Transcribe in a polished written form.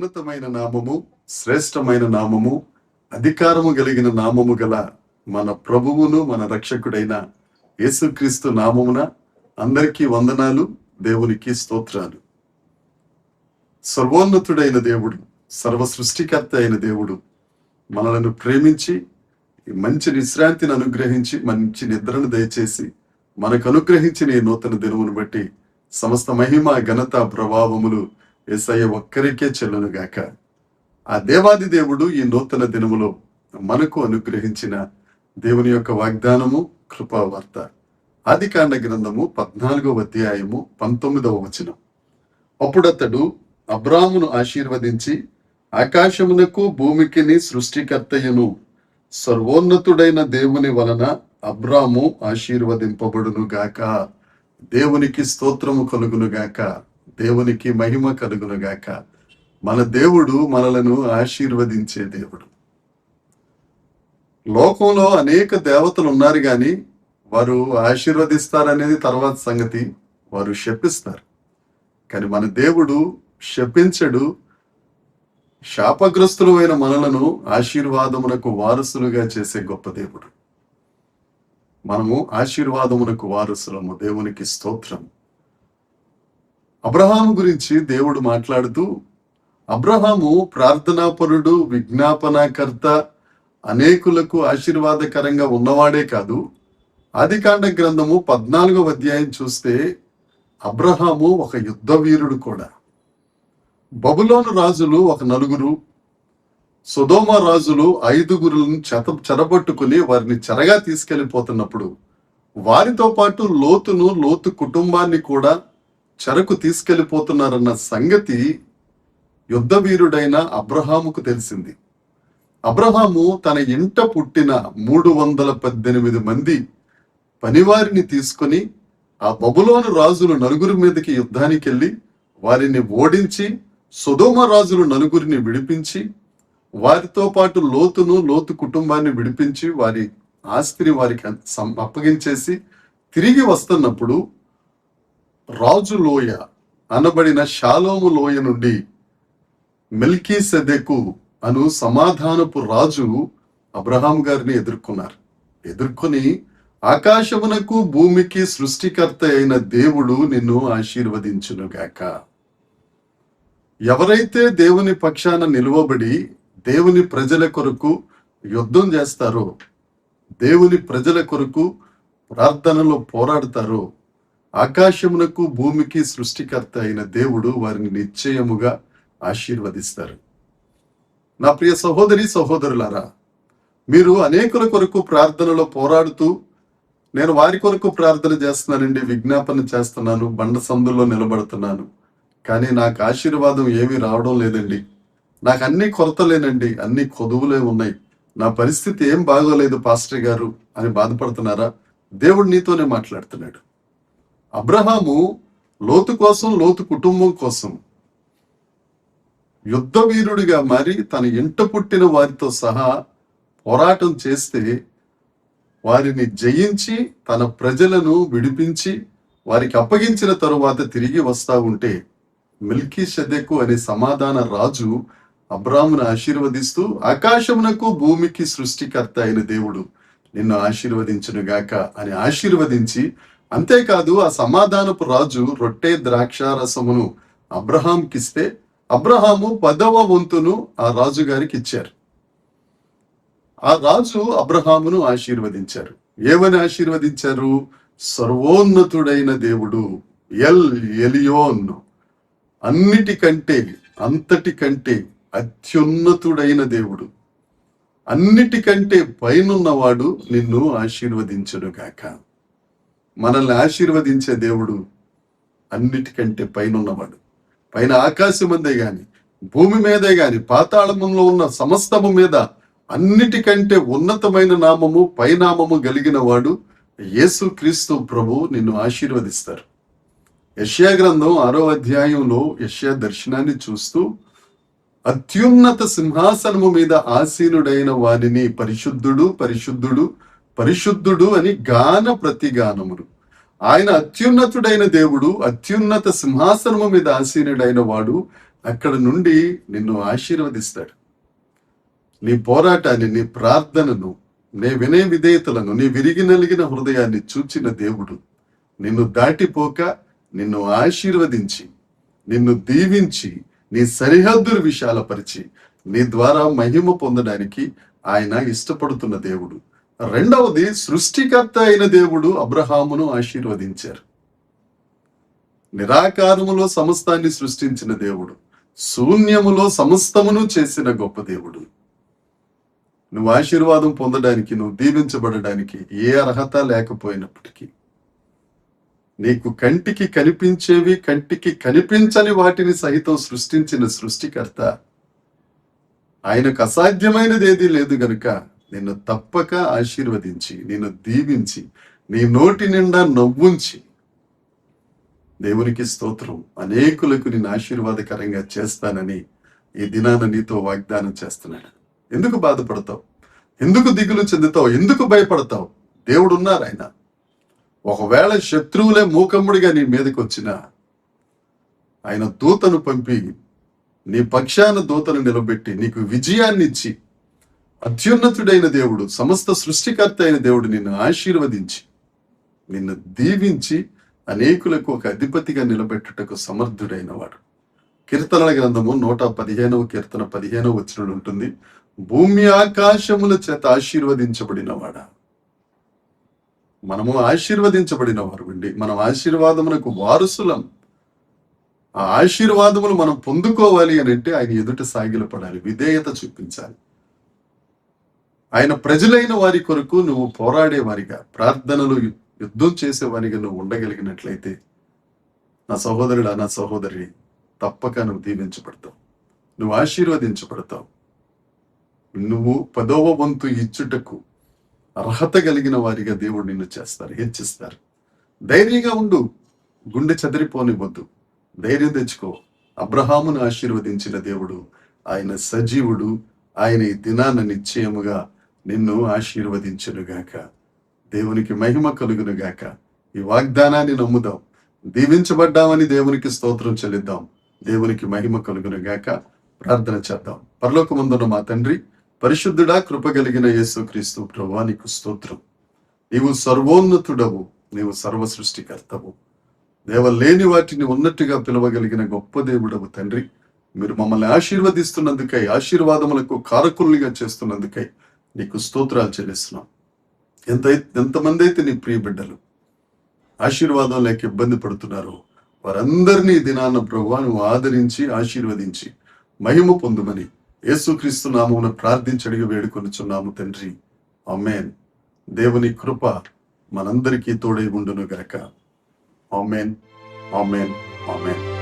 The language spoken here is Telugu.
ఉన్నతమైన నామము, శ్రేష్టమైన నామము, అధికారము కలిగిన నామము గల మన ప్రభువును మన రక్షకుడైన యేసుక్రీస్తు నామమున అందరికీ వందనాలు. దేవునికి స్తోత్రాలు. సర్వోన్నతుడైన దేవుడు, సర్వ సృష్టికర్త అయిన దేవుడు మనలను ప్రేమించి మంచి విశ్రాంతిని అనుగ్రహించి మంచి నిద్రను దయచేసి మనకు అనుగ్రహించిన ఈ నూతన దినమును బట్టి సమస్త మహిమ, ఘనత, ప్రభావములు యేసయ్య ఒక్కరికే చెల్లునుగాక. ఆ దేవాది దేవుడు ఈ నూతన దినములో మనకు అనుగ్రహించిన దేవుని యొక్క వాగ్దానము, కృపావార్త. ఆదికాండ గ్రంథము 14వ అధ్యాయము 19వ వచనం. అప్పుడతడు అబ్రామును ఆశీర్వదించి, ఆకాశమునకు భూమికిని సృష్టికర్తయును సర్వోన్నతుడైన దేవుని వలన అబ్రాము ఆశీర్వదింపబడును గాక. దేవునికి స్తోత్రము కలుగును గాక. దేవునికి మహిమ కలుగును గాక. మన దేవుడు మనలను ఆశీర్వదించే దేవుడు. లోకంలో అనేక దేవతలు ఉన్నారు కానీ వారు ఆశీర్వదిస్తారనేది తర్వాత సంగతి. వారు శపిస్తారు. కానీ మన దేవుడు శపించడు. శాపగ్రస్తులైన మనలను ఆశీర్వాదమునకు వారసులుగా చేసే గొప్ప దేవుడు. మనము ఆశీర్వాదమునకు వారసులము. దేవునికి స్తోత్రం. అబ్రహాము గురించి దేవుడు మాట్లాడుతూ, అబ్రహాము ప్రార్థనాపరుడు, విజ్ఞాపనకర్త, అనేకులకు ఆశీర్వాదకరంగా ఉన్నవాడే కాదు. ఆదికాండ గ్రంథము 14వ అధ్యాయం చూస్తే అబ్రహాము ఒక యుద్ధ వీరుడు కూడా. బబులోను రాజులు ఒక నలుగురు, సొదొమ రాజులు 5గురులను చెరపట్టుకుని వారిని చెరగా తీసుకెళ్లిపోతున్నప్పుడు వారితో పాటు లోతు కుటుంబాన్ని కూడా చెరకు తీసుకెళ్లిపోతున్నారన్న సంగతి యుద్ధ వీరుడైన అబ్రహాముకు తెలిసింది. అబ్రహాము తన ఇంట పుట్టిన 318 మంది పనివారిని తీసుకొని ఆ బబులోను రాజులు నలుగురి మీదకి యుద్ధానికి వెళ్ళి వారిని ఓడించి, సొదొమ రాజులు నలుగురిని విడిపించి, వారితో పాటు లోతు కుటుంబాన్ని విడిపించి వారి ఆస్తిని వారికి అప్పగించేసి తిరిగి వస్తున్నప్పుడు రాజు లోయ అనబడిన షాలోము లోయ నుండి మెల్కీసెదెకు అను సమాధానపు రాజు అబ్రహాం గారిని ఎదుర్కొని, ఆకాశమునకు భూమికి సృష్టికర్త అయిన దేవుడు నిన్ను ఆశీర్వదించునుగాక. ఎవరైతే దేవుని పక్షాన నిలువబడి దేవుని ప్రజల కొరకు యుద్ధం చేస్తారో, దేవుని ప్రజల కొరకు ప్రార్థనలో పోరాడతారో, ఆకాశమునకు భూమికి సృష్టికర్త అయిన దేవుడు వారిని నిశ్చయముగా ఆశీర్వదిస్తారు. నా ప్రియ సహోదరి సహోదరులారా, మీరు అనేకుల కొరకు ప్రార్థనలో పోరాడుతూ, నేను వారి కొరకు ప్రార్థన చేస్తున్నానండి, విజ్ఞాపన చేస్తున్నాను, బండ సందుల్లో నిలబడుతున్నాను, కానీ నాకు ఆశీర్వాదం ఏమీ రావడం లేదండి, నాకు అన్ని కొరతలేనండి, అన్ని కొదువులే ఉన్నాయి, నా పరిస్థితి ఏం బాగోలేదు పాస్టర్ గారు అని బాధపడుతున్నారా? దేవుడు నీతోనే మాట్లాడుతున్నాడు. అబ్రహాము లోతు కుటుంబం కోసం యుద్ధ వీరుడిగా మారి తన ఇంట పుట్టిన వారితో సహా పోరాటం చేస్తే వారిని జయించి తన ప్రజలను విడిపించి వారికి అప్పగించిన తరువాత తిరిగి వస్తా ఉంటే మెల్కీసెదెకు అనే సమాధాన రాజు అబ్రామును ఆశీర్వదిస్తూ, ఆకాశమునకు భూమికి సృష్టికర్త అయిన దేవుడు నిన్ను ఆశీర్వదించునుగాక అని ఆశీర్వదించి, అంతేకాదు ఆ సమాధానపు రాజు రొట్టె ద్రాక్షారసమును అబ్రహాంకిస్తే అబ్రహాము 10వ వంతును ఆ రాజు గారికి ఇచ్చారు. ఆ రాజు అబ్రహామును ఆశీర్వదించారు. ఏమని ఆశీర్వదించారు? సర్వోన్నతుడైన దేవుడు, ఎల్ ఎలియోన్, అన్నిటికంటే అంతటికంటే అత్యున్నతుడైన దేవుడు, అన్నిటికంటే పైనున్నవాడు నిన్ను ఆశీర్వదించునుగాక. మనల్ని ఆశీర్వదించే దేవుడు అన్నిటికంటే పైనున్నవాడు. పైన ఆకాశమందే గాని, భూమి మీదే గాని, పాతాళంలో ఉన్న సమస్తము మీద అన్నిటికంటే ఉన్నతమైన నామము, పైనామము కలిగిన వాడు యేసుక్రీస్తు ప్రభు నిన్ను ఆశీర్వదిస్తారు. యెషయా గ్రంథం 6వ అధ్యాయంలో యెషయా దర్శనాన్ని చూస్తూ, అత్యున్నత సింహాసనము మీద ఆసీనుడైన వారిని పరిశుద్ధుడు పరిశుద్ధుడు పరిశుద్ధుడు అని గాన ప్రతిగానములు. ఆయన అత్యున్నతుడైన దేవుడు, అత్యున్నత సింహాసనము మీద ఆసీనుడైన వాడు అక్కడ నుండి నిన్ను ఆశీర్వదిస్తాడు. నీ పోరాటాన్ని, నీ ప్రార్థనను, నీ వినయ విధేయతలను, నీ విరిగి నలిగిన హృదయాన్ని చూచిన దేవుడు నిన్ను దాటిపోక నిన్ను ఆశీర్వదించి, నిన్ను దీవించి, నీ సరిహద్దులు విశాలపరిచి నీ ద్వారా మహిమ పొందడానికి ఆయన ఇష్టపడుతున్న దేవుడు. రెండవది, సృష్టికర్త అయిన దేవుడు అబ్రహామును ఆశీర్వదించారు. నిరాకారములో సమస్తాన్ని సృష్టించిన దేవుడు, శూన్యములో సమస్తమును చేసిన గొప్ప దేవుడు. నువ్వు ఆశీర్వాదం పొందడానికి, నువ్వు దీవించబడడానికి ఏ అర్హత లేకపోయినప్పటికీ, నీకు కంటికి కనిపించేవి, కంటికి కనిపించని వాటిని సహితం సృష్టించిన సృష్టికర్త, ఆయనకు అసాధ్యమైనది ఏదీ లేదు గనుక నిన్ను తప్పక ఆశీర్వదించి, నిన్ను దీవించి, నీ నోటి నిండా నవ్వుంచి, దేవునికి స్తోత్రం, అనేకులకు నిన్ను ఆశీర్వాదకరంగా చేస్తానని ఈ దినాన నీతో వాగ్దానం చేస్తున్నాడు. ఎందుకు బాధపడతావు? ఎందుకు దిగులు చెందుతావు? ఎందుకు భయపడతావు? దేవుడు ఉన్నారు. ఆయన ఒకవేళ శత్రువులే మూకమ్ముడిగా నీ మీదకి వచ్చినా ఆయన దూతను పంపి, నీ పక్షాన దూతను నిలబెట్టి నీకు విజయాన్ని ఇచ్చి, అత్యున్నతుడైన దేవుడు, సమస్త సృష్టికర్త అయిన దేవుడు నిన్ను ఆశీర్వదించి, నిన్ను దీవించి, అనేకులకు ఒక అధిపతిగా నిలబెట్టుటకు సమర్థుడైన వాడు. కీర్తనల గ్రంథము 115వ కీర్తన 15వ వచనం ఉంటుంది, భూమి ఆకాశముల చేత ఆశీర్వదించబడిన వాడా. మనము ఆశీర్వదించబడిన వారు అండి. మనం ఆశీర్వాదమునకు వారసులం. ఆ ఆశీర్వాదములు మనం పొందుకోవాలి అని అంటే ఆయన ఎదుట సాగిలపడాలి, విధేయత చూపించాలి. ఆయన ప్రజలైన వారి కొరకు నువ్వు పోరాడేవారిగా, ప్రార్థనలు యుద్ధం చేసేవారిగా నువ్వు ఉండగలిగినట్లయితే, నా సహోదరుడా, నా సహోదరి, తప్పక నువ్వు దీవించబడతావు, నువ్వు ఆశీర్వదించబడతావు. నువ్వు 10వ వంతు ఇచ్చుటకు అర్హత కలిగిన వారిగా దేవుడు నిన్ను చేస్తారు, హెచ్చిస్తారు. ధైర్యంగా ఉండు, గుండె చెదిరిపోనివ్వద్దు, ధైర్యం తెచ్చుకో. అబ్రహామును ఆశీర్వదించిన దేవుడు ఆయన సజీవుడు. ఆయన ఈ దినాన నిశ్చయముగా నిన్ను ఆశీర్వదించునుగాక. దేవునికి మహిమ కలుగునుగాక. ఈ వాగ్దానాన్ని నమ్ముదాం, దీవించబడ్డామని దేవునికి స్తోత్రం చెల్లిద్దాం. దేవునికి మహిమ కలుగునుగాక. ప్రార్థన చేద్దాం. పరలోకమందున్న మా తండ్రి, పరిశుద్ధుడా, కృప కలిగిన యేసుక్రీస్తు ప్రభువా, నీకు స్తోత్రం. నీవు సర్వోన్నతుడవు, నీవు సర్వ సృష్టికర్తవు. దేవ, లేని వాటిని ఉన్నట్టుగా పిలవగలిగిన గొప్ప దేవుడవు తండ్రి. మీరు మమ్మల్ని ఆశీర్వదిస్తున్నందుకై, ఆశీర్వాదములకు కారకులుగా చేస్తున్నందుకై నీకు స్తోత్రాలు చెల్లిస్తున్నాం. ఎంతమంది అయితే నీ ప్రియ బిడ్డలు ఆశీర్వాదం లేక ఇబ్బంది పడుతున్నారో వారందరినీ దినాన్న ప్రభువా నువ్వు ఆదరించి, ఆశీర్వదించి, మహిమ పొందుమని యేసుక్రీస్తు నామమున ప్రార్థించి అడిగి వేడుకొనుచున్నాము తండ్రి. ఆమేన్. దేవుని కృప మనందరికీ తోడై ఉండును గాక. ఆమేన్, ఆమేన్, ఆమేన్.